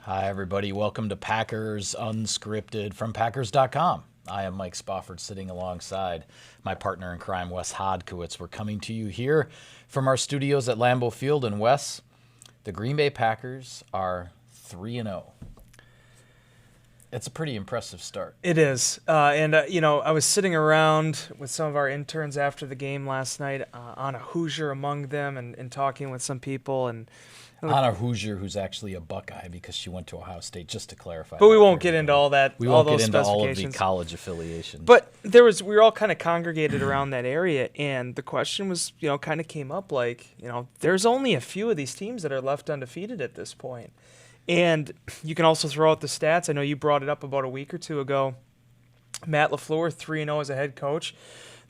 Hi, everybody. Welcome to Packers Unscripted from Packers.com. I am Mike Spofford, sitting alongside my partner in crime, Wes Hodkiewicz. We're coming to you here from our studios at Lambeau Field. And Wes, the Green Bay Packers are 3-0. It's a pretty impressive start. It is. I was sitting around with some of our interns after the game last night, on a Hoosier among them, and talking with some people. And Anna Hoosier, who's actually a Buckeye because she went to Ohio State, just to clarify. But we won't get into all that. We won't get into all of the college affiliations. But we were all kind of congregated around that area, and the question was, kind of came up like, there's only a few of these teams that are left undefeated at this point. And you can also throw out the stats. I know you brought it up about a week or two ago. Matt LaFleur, 3-0 as a head coach.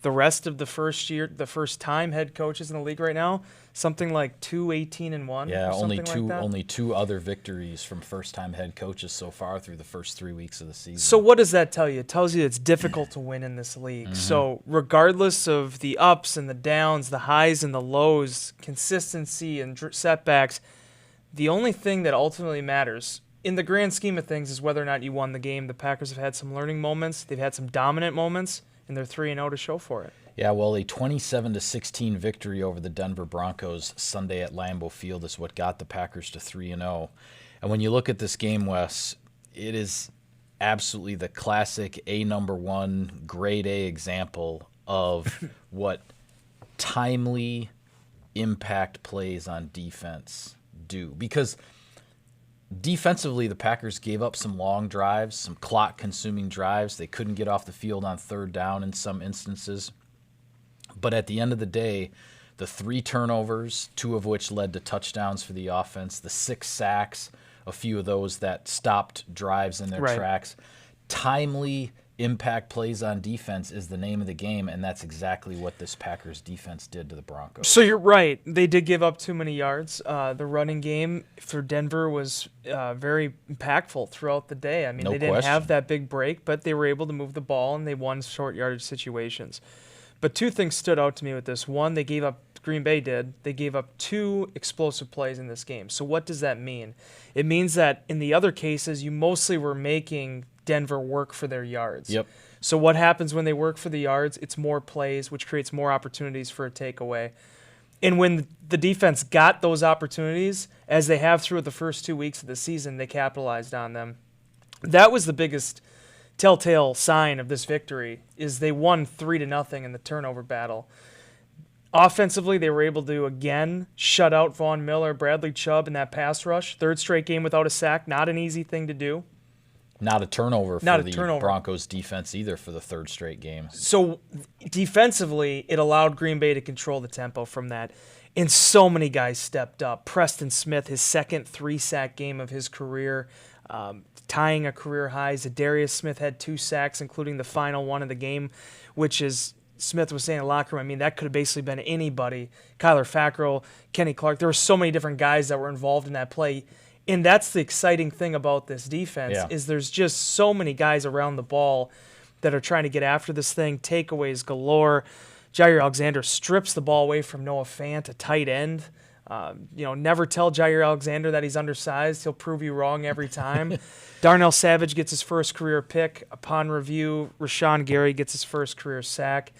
The rest of the first-time head coaches in the league right now, something like 2-18-1. Yeah, only two other victories from first-time head coaches so far through the first 3 weeks of the season. So what does that tell you? It tells you it's difficult to win in this league. Mm-hmm. So regardless of the ups and the downs, the highs and the lows, consistency and setbacks, the only thing that ultimately matters in the grand scheme of things is whether or not you won the game. The Packers have had some learning moments. They've had some dominant moments. And they're 3-0 to show for it. Yeah, well, a 27-16 victory over the Denver Broncos Sunday at Lambeau Field is what got the Packers to 3-0. And when you look at this game, Wes, it is absolutely the classic A-1 grade A example of what timely impact plays on defense do. Because defensively, the Packers gave up some long drives, some clock-consuming drives. They couldn't get off the field on third down in some instances. But at the end of the day, the 3 turnovers, 2 of which led to touchdowns for the offense, the 6 sacks, a few of those that stopped drives in their tracks. Timely impact plays on defense is the name of the game, and that's exactly what this Packers defense did to the Broncos. So you're right. They did give up too many yards. The running game for Denver was very impactful throughout the day. I mean, they didn't have that big break, but they were able to move the ball, and they won short yardage situations. But 2 things stood out to me with this. One, Green Bay did. They gave up 2 explosive plays in this game. So what does that mean? It means that in the other cases, you mostly were making Denver work for their yards. Yep. So what happens when they work for the yards? It's more plays, which creates more opportunities for a takeaway. And when the defense got those opportunities, as they have through the first 2 weeks of the season, they capitalized on them. That was the biggest telltale sign of this victory, is they won 3-0 in the turnover battle. Offensively, they were able to, again, shut out Von Miller, Bradley Chubb in that pass rush. 3rd straight game without a sack, not an easy thing to do. Not a turnover for the Broncos defense either for the 3rd straight game. So defensively, it allowed Green Bay to control the tempo from that. And so many guys stepped up. Preston Smith, his second 3-sack game of his career, tying a career high. Zadarius Smith had 2 sacks, including the final one of the game, which is, Smith was saying in the locker room, I mean, that could have basically been anybody. Kyler Fackrell, Kenny Clark. There were so many different guys that were involved in that play. And that's the exciting thing about this defense, is there's just so many guys around the ball that are trying to get after this thing. Takeaways galore. Jaire Alexander strips the ball away from Noah Fant, a tight end. Never tell Jaire Alexander that he's undersized. He'll prove you wrong every time. Darnell Savage gets his first career pick. Upon review, Rashawn Gary gets his first career sack.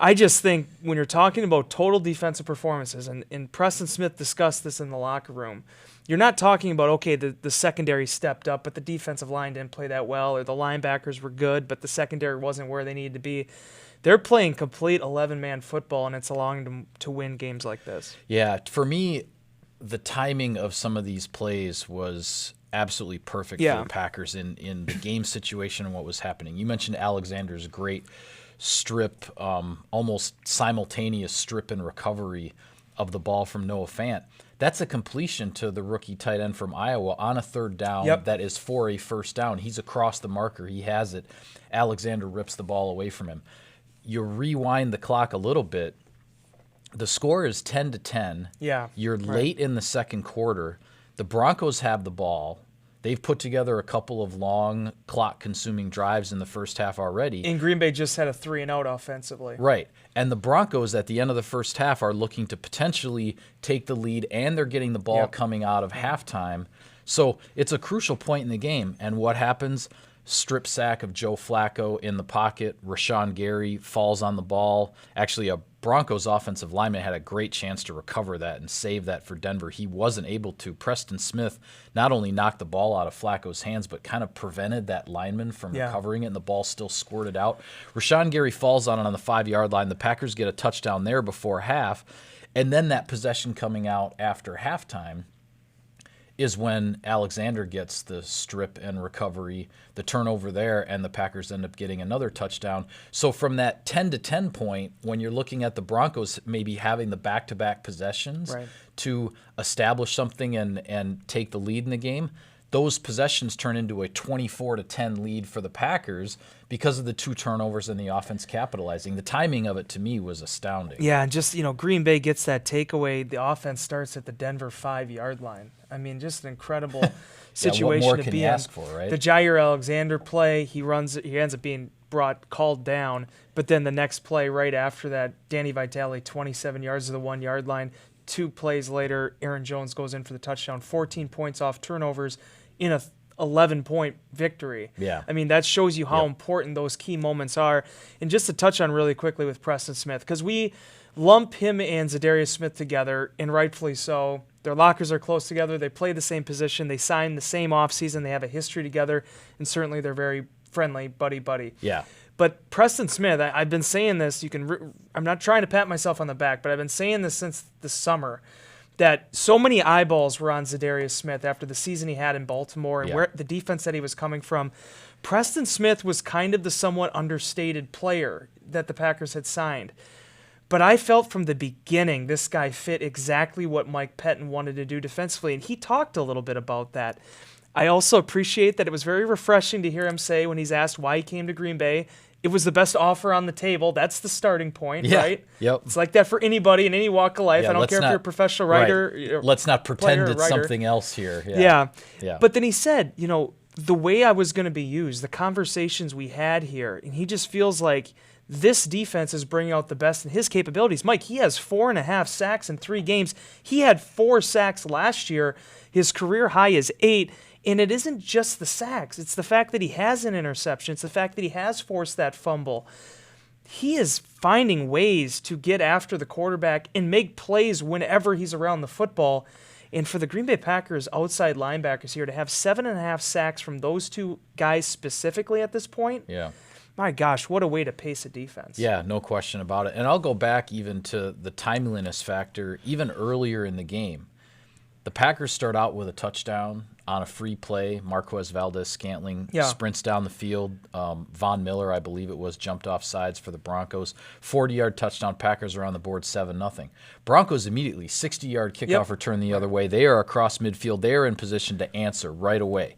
I just think when you're talking about total defensive performances, and Preston Smith discussed this in the locker room, you're not talking about, okay, the secondary stepped up, but the defensive line didn't play that well, or the linebackers were good, but the secondary wasn't where they needed to be. They're playing complete 11-man football, and it's allowing them to win games like this. Yeah, for me, the timing of some of these plays was absolutely perfect for the Packers in the game situation and what was happening. You mentioned Alexander's great strip, almost simultaneous strip and recovery of the ball from Noah Fant. That's a completion to the rookie tight end from Iowa on a 3rd down that is for a first down. He's across the marker. He has it. Alexander rips the ball away from him. You rewind the clock a little bit. The score is 10-10. Yeah. You're late in the second quarter. The Broncos have the ball. They've put together a couple of long clock-consuming drives in the first half already. And Green Bay just had a 3-and-out offensively. Right. And the Broncos at the end of the first half are looking to potentially take the lead, and they're getting the ball coming out of halftime. So it's a crucial point in the game. And what happens? Strip sack of Joe Flacco in the pocket. Rashawn Gary falls on the ball. Actually, a Broncos offensive lineman had a great chance to recover that and save that for Denver. He wasn't able to. Preston Smith not only knocked the ball out of Flacco's hands, but kind of prevented that lineman from recovering it, and the ball still squirted out. Rashawn Gary falls on it on the 5-yard line. The Packers get a touchdown there before half, and then that possession coming out after halftime is when Alexander gets the strip and recovery, the turnover there, and the Packers end up getting another touchdown. So from that 10-10 point, when you're looking at the Broncos maybe having the back-to-back possessions to establish something and take the lead in the game, those possessions turn into a 24-10 lead for the Packers because of the 2 turnovers and the offense capitalizing. The timing of it, to me, was astounding. Yeah, and just, Green Bay gets that takeaway. The offense starts at the Denver 5-yard line. I mean, just an incredible situation what more to can be you in. ask for, right? The Jaire Alexander play, he ends up being called down, but then the next play right after that, Danny Vitale, 27 yards to the 1-yard line. 2 plays later, Aaron Jones goes in for the touchdown, 14 points off turnovers in a 11-point victory. Yeah. I mean, that shows you how important those key moments are. And just to touch on really quickly with Preston Smith, because we lump him and Zadarius Smith together, and rightfully so. Their lockers are close together. They play the same position. They signed the same offseason. They have a history together, and certainly they're very friendly, buddy-buddy. Yeah. But Preston Smith, I've been saying this. I'm not trying to pat myself on the back, but I've been saying this since the summer, that so many eyeballs were on Zadarius Smith after the season he had in Baltimore and where the defense that he was coming from. Preston Smith was kind of the somewhat understated player that the Packers had signed. But I felt from the beginning this guy fit exactly what Mike Pettin wanted to do defensively, and he talked a little bit about that. I also appreciate that it was very refreshing to hear him say when he's asked why he came to Green Bay, it was the best offer on the table. That's the starting point, right? Yep. It's like that for anybody in any walk of life. I don't care if you're a professional writer. Right. Let's not pretend it's something else here. Yeah. But then he said, the way I was going to be used, the conversations we had here, and he just feels like this defense is bringing out the best in his capabilities. Mike, he has 4.5 sacks in 3 games. He had 4 sacks last year. His career high is 8. And it isn't just the sacks. It's the fact that he has an interception. It's the fact that he has forced that fumble. He is finding ways to get after the quarterback and make plays whenever he's around the football. And for the Green Bay Packers outside linebackers here to have 7.5 sacks from those 2 guys specifically at this point, my gosh, what a way to pace a defense. Yeah, no question about it. And I'll go back even to the timeliness factor even earlier in the game. The Packers start out with a touchdown on a free play. Marquez Valdez-Scantling sprints down the field. Von Miller, I believe it was, jumped off sides for the Broncos. 40-yard touchdown. Packers are on the board 7-0. Broncos immediately, 60-yard kickoff return the other way. They are across midfield. They are in position to answer right away.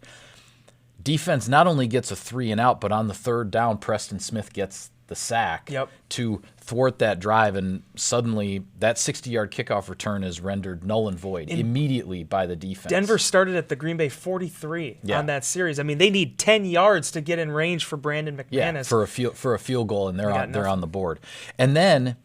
Defense not only gets a 3-and-out, but on the 3rd down, Preston Smith gets the sack to thwart that drive, and suddenly that 60-yard kickoff return is rendered null and void immediately by the defense. Denver started at the Green Bay 43 on that series. I mean, they need 10 yards to get in range for Brandon McManus. For a field goal, and they're on the board. And then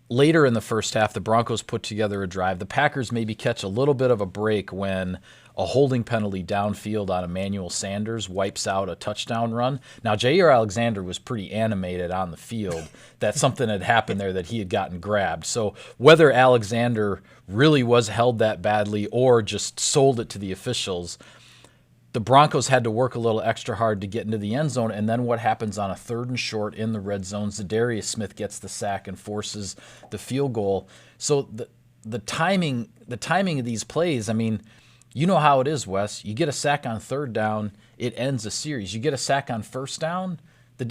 later in the first half, the Broncos put together a drive. The Packers maybe catch a little bit of a break when a holding penalty downfield on Emmanuel Sanders wipes out a touchdown run. Now, Jaire Alexander was pretty animated on the field that something had happened there, that he had gotten grabbed. So whether Alexander really was held that badly or just sold it to the officials, the Broncos had to work a little extra hard to get into the end zone. And then what happens on a 3rd and short in the red zone? Zadarius Smith gets the sack and forces the field goal. So the timing of these plays, I mean, you know how it is, Wes. You get a sack on 3rd down, it ends a series. You get a sack on 1st down, the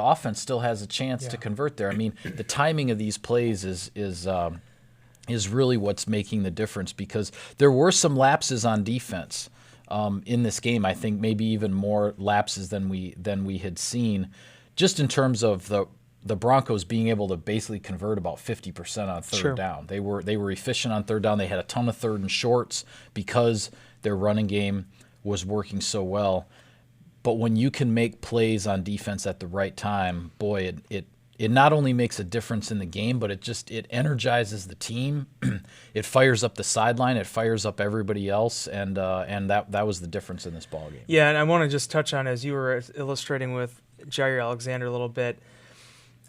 offense still has a chance to convert there. I mean, the timing of these plays is really what's making the difference, because there were some lapses on defense in this game. I think maybe even more lapses than we had seen, just in terms of the Broncos being able to basically convert about 50% on 3rd down. They were efficient on 3rd down. They had a ton of 3rd and shorts because their running game was working so well. But when you can make plays on defense at the right time, boy, it not only makes a difference in the game, but it energizes the team. It fires up the sideline. It fires up everybody else, and that was the difference in this ball game. Yeah, and I want to just touch on, as you were illustrating with Jaire Alexander a little bit.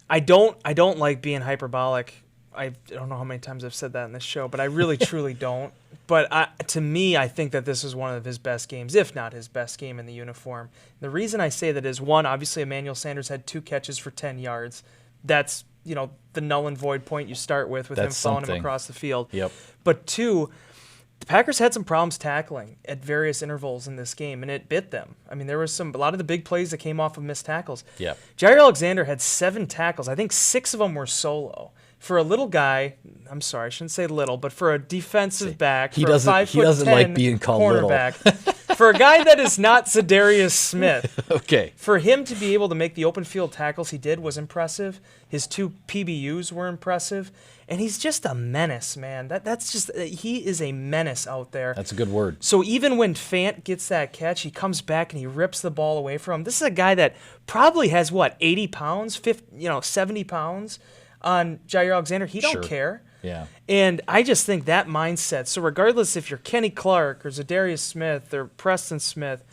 I don't like being hyperbolic. I don't know how many times I've said that in this show, but I really truly don't. But to me, I think that this is one of his best games, if not his best game in the uniform. The reason I say that is, one, obviously Emmanuel Sanders had 2 catches for 10 yards. That's, the null and void point you start with him following him across the field. Yep. But 2, the Packers had some problems tackling at various intervals in this game, and it bit them. I mean, there was a lot of the big plays that came off of missed tackles. Yeah. Jaire Alexander had 7 tackles. I think 6 of them were solo. For a little guy, I'm sorry, I shouldn't say little, but for a defensive back, he doesn't like being called cornerback, little. For a guy that is not Zadarius Smith, okay, for him to be able to make the open field tackles he did was impressive. His 2 PBUs were impressive, and he's just a menace, man. He is a menace out there. That's a good word. So even when Fant gets that catch, he comes back and he rips the ball away from him. This is a guy that probably has 80 pounds, 70 pounds. On Jaire Alexander, he don't care. Yeah. And I just think that mindset, so regardless if you're Kenny Clark or Zadarius Smith or Preston Smith,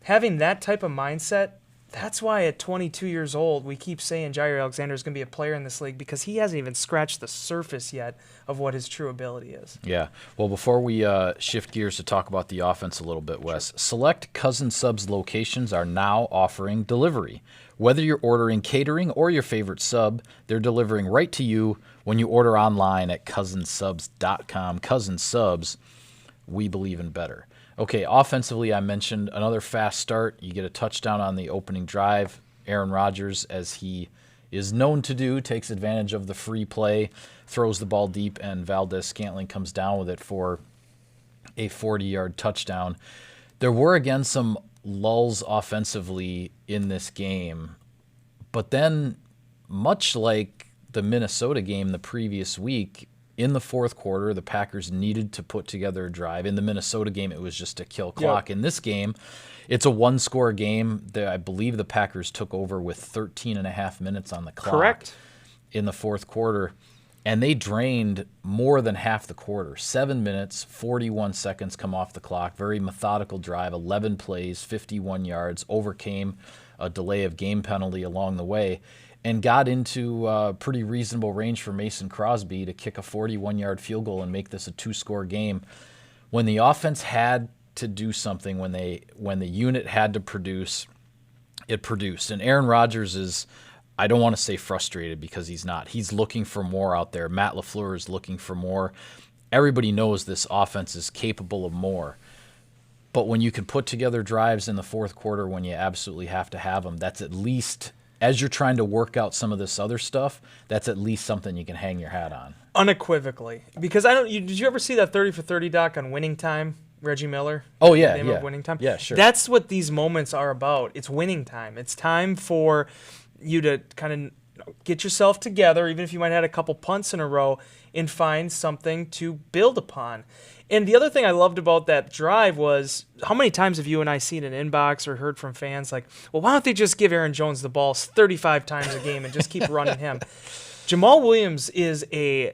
having that type of mindset, that's why at 22 years old, we keep saying Jaire Alexander is going to be a player in this league, because he hasn't even scratched the surface yet of what his true ability is. Yeah. Well, before we shift gears to talk about the offense a little bit, Wes, select Cousin Subs locations are now offering delivery. Whether you're ordering catering or your favorite sub, they're delivering right to you when you order online at cousinsubs.com. Cousin Subs, we believe in better. Okay, offensively, I mentioned another fast start. You get a touchdown on the opening drive. Aaron Rodgers, as he is known to do, takes advantage of the free play, throws the ball deep, and Valdez-Scantling comes down with it for a 40-yard touchdown. There were, again, some lulls offensively in this game, but then, much like the Minnesota game the previous week, in the fourth quarter, the Packers needed to put together a drive. In the Minnesota game, it was just to kill clock. Yep. In this game, it's a one-score game. I believe the Packers took over with 13 and a half minutes on the clock. Correct. In the fourth quarter, and they drained more than half the quarter. 7 minutes, 41 seconds come off the clock. Very methodical drive, 11 plays, 51 yards, overcame a delay of game penalty along the way, and got into pretty reasonable range for Mason Crosby to kick a 41-yard field goal and make this a 2-score game. When the offense had to do something, when the unit had to produce, it produced. And Aaron Rodgers is, I don't want to say frustrated, because he's not. He's looking for more out there. Matt LaFleur is looking for more. Everybody knows this offense is capable of more. But when you can put together drives in the fourth quarter when you absolutely have to have them, that's at least, as you're trying to work out some of this other stuff, that's at least something you can hang your hat on. Unequivocally. Because did you ever see that 30 for 30 doc on Winning Time? Reggie Miller. Oh, yeah, the name of Winning Time? Yeah, sure. That's what these moments are about. It's winning time. It's time for you to kind of get yourself together, even if you might have had a couple punts in a row, and find something to build upon. And the other thing I loved about that drive was, how many times have you and I seen an inbox or heard from fans like, well, why don't they just give Aaron Jones the ball 35 times a game and just keep running him? Jamaal Williams is a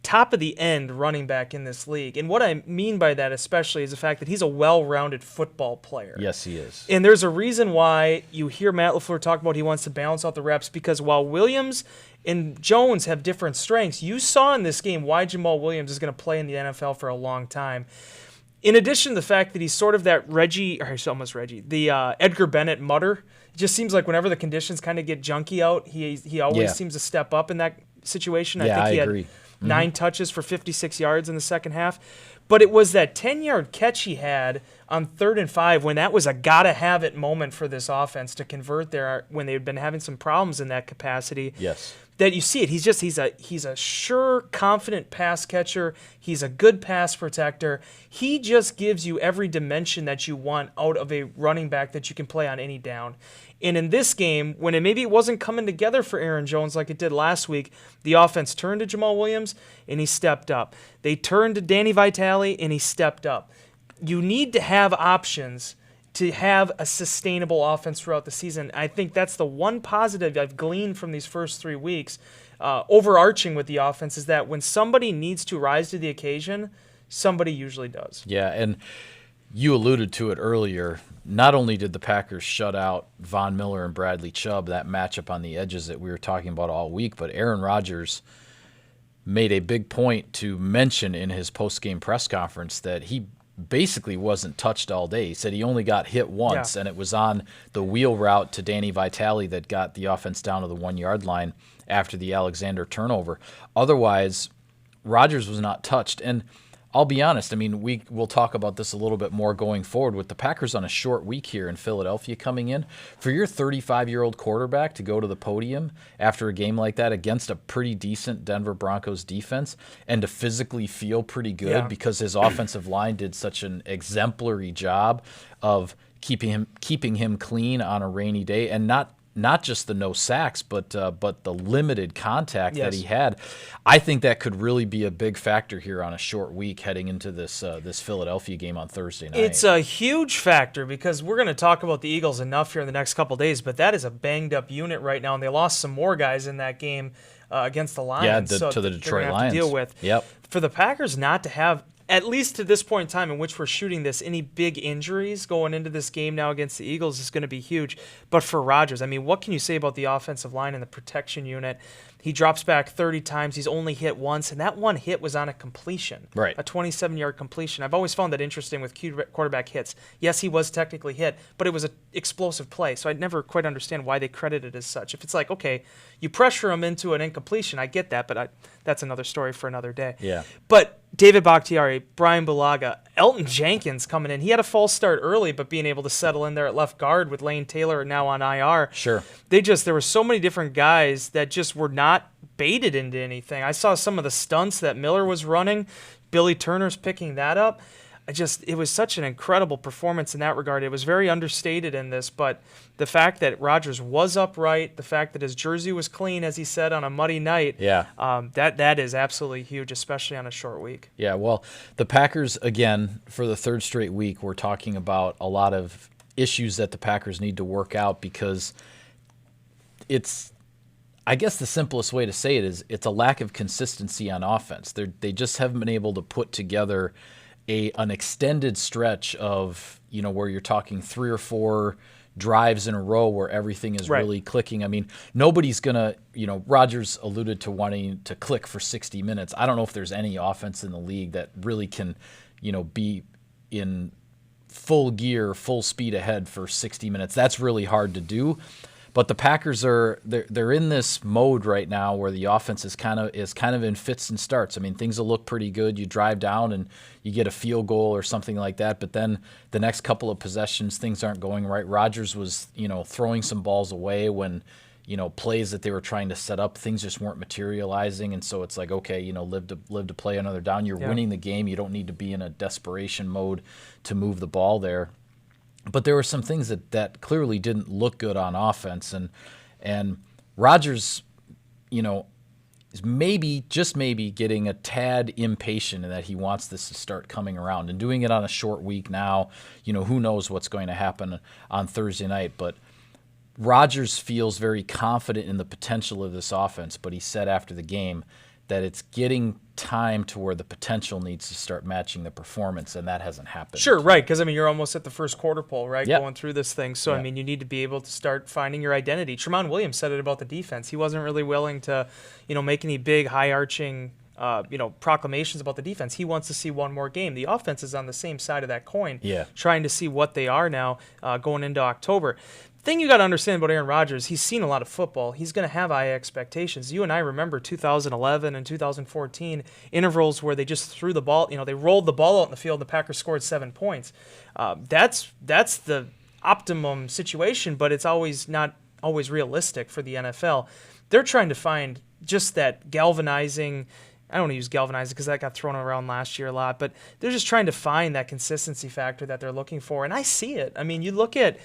top-of-the-end running back in this league. And what I mean by that especially is the fact that he's a well-rounded football player. Yes, he is. And there's a reason why you hear Matt LaFleur talk about he wants to balance out the reps, because while Williams and Jones have different strengths, you saw in this game why Jamaal Williams is going to play in the NFL for a long time. In addition to the fact that he's sort of that Edgar Bennett mutter. It just seems like whenever the conditions kind of get junky out, he always seems to step up in that situation. Yeah, I think he agree. had 9 touches for 56 yards in the second half. But it was that 10-yard catch he had on 3rd and 5 when that was a gotta-have-it moment for this offense to convert there when they'd been having some problems in that capacity. Yes. That you see it. He's a sure, confident pass catcher. He's a good pass protector. He just gives you every dimension that you want out of a running back that you can play on any down. And in this game, when maybe it wasn't coming together for Aaron Jones like it did last week, the offense turned to Jamaal Williams, and he stepped up. They turned to Danny Vitale, and he stepped up. You need to have options to have a sustainable offense throughout the season. I think that's the one positive I've gleaned from these first 3 weeks, overarching with the offense, is that when somebody needs to rise to the occasion, somebody usually does. Yeah, and you alluded to it earlier. Not only did the Packers shut out Von Miller and Bradley Chubb, that matchup on the edges that we were talking about all week, but Aaron Rodgers made a big point to mention in his post-game press conference that he basically wasn't touched all day. He said he only got hit once, and it was on the wheel route to Danny Vitale that got the offense down to the 1-yard line after the Alexander turnover. Otherwise, Rodgers was not touched. And I'll be honest, I mean, we'll talk about this a little bit more going forward with the Packers on a short week here in Philadelphia coming in. For your 35-year-old quarterback to go to the podium after a game like that against a pretty decent Denver Broncos defense and to physically feel pretty good because his offensive line did such an exemplary job of keeping him clean on a rainy day, and not just the no sacks, but the limited contact that he had. I think that could really be a big factor here on a short week heading into this Philadelphia game on Thursday night. It's a huge factor because we're going to talk about the Eagles enough here in the next couple of days, but that is a banged-up unit right now, and they lost some more guys in that game against the Lions. To the Detroit Lions. To deal with. Yep. For the Packers not to have, at least to this point in time in which we're shooting this, any big injuries going into this game now against the Eagles is going to be huge. But for Rodgers, I mean, what can you say about the offensive line and the protection unit? He drops back 30 times. He's only hit once, and that one hit was on a completion, right? A 27-yard completion. I've always found that interesting with quarterback hits. Yes, he was technically hit, but it was an explosive play, so I never quite understand why they credit it as such. If it's like, okay, you pressure him into an incompletion, I get that, but that's another story for another day. Yeah. But David Bakhtiari, Brian Bulaga, Elton Jenkins coming in. He had a false start early, but being able to settle in there at left guard with Lane Taylor now on IR. Sure. There were so many different guys that just were not baited into anything. I saw some of the stunts that Miller was running. Billy Turner's picking that up. It was such an incredible performance in that regard. It was very understated in this, but the fact that Rodgers was upright, the fact that his jersey was clean, as he said, on a muddy night, that is absolutely huge, especially on a short week. Yeah, well, the Packers, again, for the third straight week, we're talking about a lot of issues that the Packers need to work out because I guess the simplest way to say it is it's a lack of consistency on offense. They just haven't been able to put together an extended stretch of, where you're talking 3 or 4 drives in a row where everything is really clicking. I mean, nobody's going to, Rodgers alluded to wanting to click for 60 minutes. I don't know if there's any offense in the league that really can, be in full gear, full speed ahead for 60 minutes. That's really hard to do. But the Packers they're in this mode right now where the offense is kind of in fits and starts. I mean, things will look pretty good. You drive down and you get a field goal or something like that, but then the next couple of possessions, things aren't going right. Rodgers was, throwing some balls away when, plays that they were trying to set up, things just weren't materializing, and so it's like, okay, live to play another down. You're winning the game. You don't need to be in a desperation mode to move the ball there. But there were some things that clearly didn't look good on offense, and Rodgers, is just maybe getting a tad impatient in that he wants this to start coming around and doing it on a short week now. Who knows what's going to happen on Thursday night, but Rodgers feels very confident in the potential of this offense, but he said after the game that it's getting time to where the potential needs to start matching the performance, and that hasn't happened. Sure, right, because, you're almost at the first quarter pole, right, yep. going through this thing. So, yep. You need to be able to start finding your identity. Tramon Williams said it about the defense. He wasn't really willing to, make any big, high-arching, proclamations about the defense. He wants to see one more game. The offense is on the same side of that coin, trying to see what they are now going into October. Thing you got to understand about Aaron Rodgers, he's seen a lot of football. He's going to have high expectations. You and I remember 2011 and 2014 intervals where they just threw the ball, they rolled the ball out in the field and the Packers scored 7 points. That's the optimum situation, but it's not always realistic for the NFL. They're trying to find just that galvanizing I don't want to use galvanizing because that got thrown around last year a lot, but they're just trying to find that consistency factor that they're looking for, and I see it. I mean, you look at,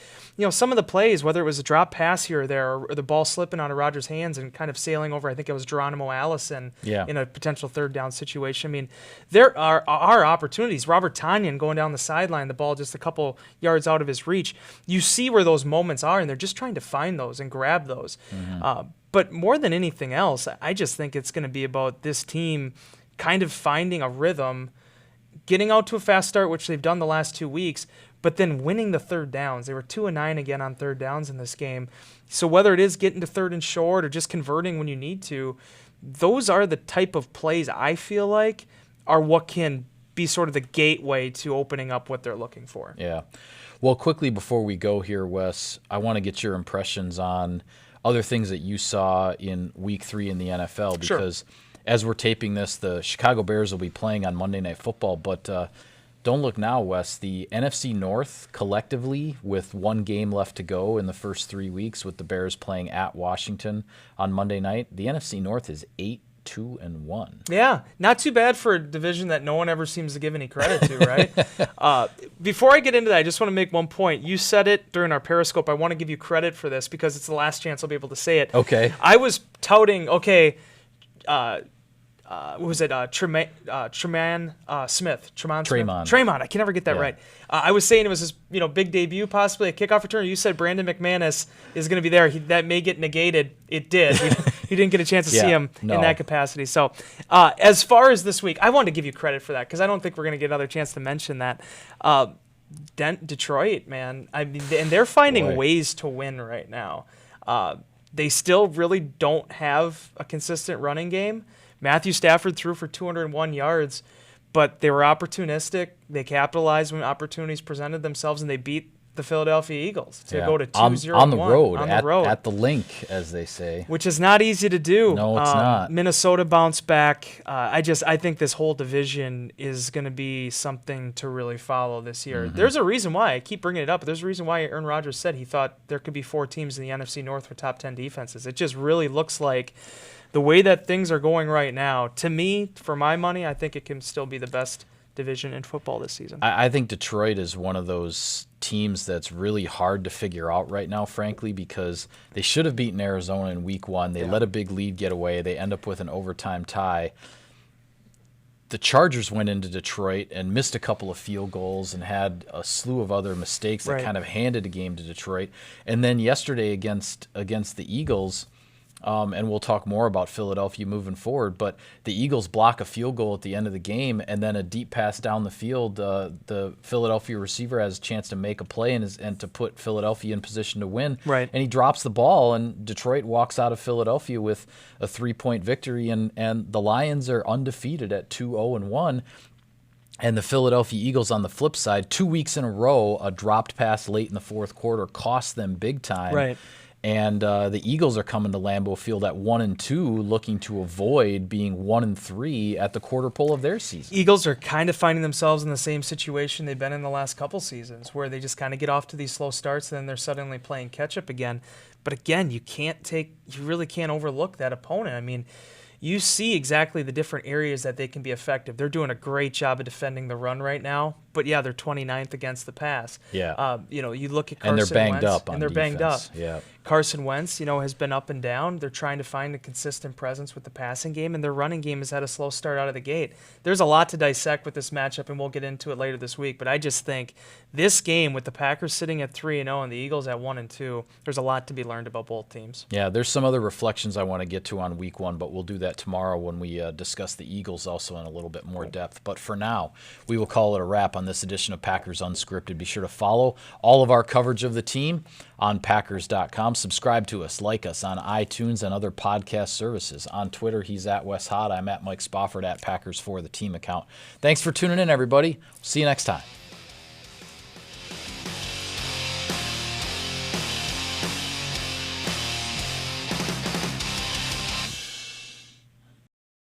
some of the plays, whether it was a drop pass here or there, or the ball slipping out of Rodgers' hands and kind of sailing over, I think it was Geronimo Allison in a potential third down situation. I mean, there are opportunities. Robert Tonyan going down the sideline, the ball just a couple yards out of his reach. You see where those moments are, and they're just trying to find those and grab those. But more than anything else, I just think it's going to be about this team kind of finding a rhythm, getting out to a fast start, which they've done the last 2 weeks, but then winning the third downs. They were 2-9 again on third downs in this game. So whether it is getting to third and short or just converting when you need to, those are the type of plays I feel like are what can be sort of the gateway to opening up what they're looking for. Yeah. Well, quickly before we go here, Wes, I want to get your impressions on other things that you saw in Week 3 in the NFL, because as we're taping this, the Chicago Bears will be playing on Monday Night Football. But don't look now, Wes. The NFC North collectively, with one game left to go in the first 3 weeks, with the Bears playing at Washington on Monday night, the NFC North is 8-2-1. Yeah, not too bad for a division that no one ever seems to give any credit to, right? Before I get into that, I just want to make one point. You said it during our Periscope. I want to give you credit for this because it's the last chance I'll be able to say it. Okay. I was touting, what was it? Tremon Smith. Tremon. I can never get that right. I was saying it was his, big debut, possibly a kickoff return. You said Brandon McManus is going to be there. That may get negated. It did. He didn't get a chance to see him in that capacity. So, as far as this week, I wanted to give you credit for that because I don't think we're going to get another chance to mention that. Detroit, man. I mean, and they're finding ways to win right now. They still really don't have a consistent running game. Matthew Stafford threw for 201 yards, but they were opportunistic. They capitalized when opportunities presented themselves, and they beat the Philadelphia Eagles to go to 2-0 on the road, at the link, as they say, which is not easy to do. No, it's not. Minnesota bounced back. I think this whole division is going to be something to really follow this year. There's a reason why I keep bringing it up. But there's a reason why Aaron Rodgers said he thought there could be 4 teams in the NFC North with top 10 defenses. It just really looks like the way that things are going right now, to me, for my money, I think it can still be the best division in football this season. I think Detroit is one of those teams that's really hard to figure out right now, frankly, because they should have beaten Arizona in Week 1. They let a big lead get away. They end up with an overtime tie. The Chargers went into Detroit and missed a couple of field goals and had a slew of other mistakes that kind of handed a game to Detroit. And then yesterday against the Eagles, and we'll talk more about Philadelphia moving forward, but the Eagles block a field goal at the end of the game, and then a deep pass down the field. The Philadelphia receiver has a chance to make a play and to put Philadelphia in position to win. Right. And he drops the ball, and Detroit walks out of Philadelphia with a 3-point victory, and the Lions are undefeated at 2-0-1. And the Philadelphia Eagles, on the flip side, 2 weeks in a row, a dropped pass late in the fourth quarter cost them big time. Right. And the Eagles are coming to Lambeau Field at 1-2, looking to avoid being 1-3 at the quarter pole of their season. Eagles are kind of finding themselves in the same situation they've been in the last couple seasons, where they just kind of get off to these slow starts, and then they're suddenly playing catch up again. But again, you really can't overlook that opponent. I mean, you see exactly the different areas that they can be effective. They're doing a great job of defending the run right now, but they're 29th against the pass. Yeah. You look at Carson Wentz. And they're banged up on and they're defense. banged up. Yeah. Carson Wentz, has been up and down. They're trying to find a consistent presence with the passing game, and their running game has had a slow start out of the gate. There's a lot to dissect with this matchup, and we'll get into it later this week, but I just think this game with the Packers sitting at 3-0 and the Eagles at 1-2, there's a lot to be learned about both teams. Yeah, there's some other reflections I want to get to on Week 1, but we'll do that tomorrow when we discuss the Eagles also in a little bit more depth. But for now, we will call it a wrap on this edition of Packers Unscripted. Be sure to follow all of our coverage of the team on Packers.com. Subscribe to us, like us on iTunes and other podcast services. On Twitter, he's at Wes Hott. I'm at Mike Spofford at Packers for the team account. Thanks for tuning in, everybody. See you next time.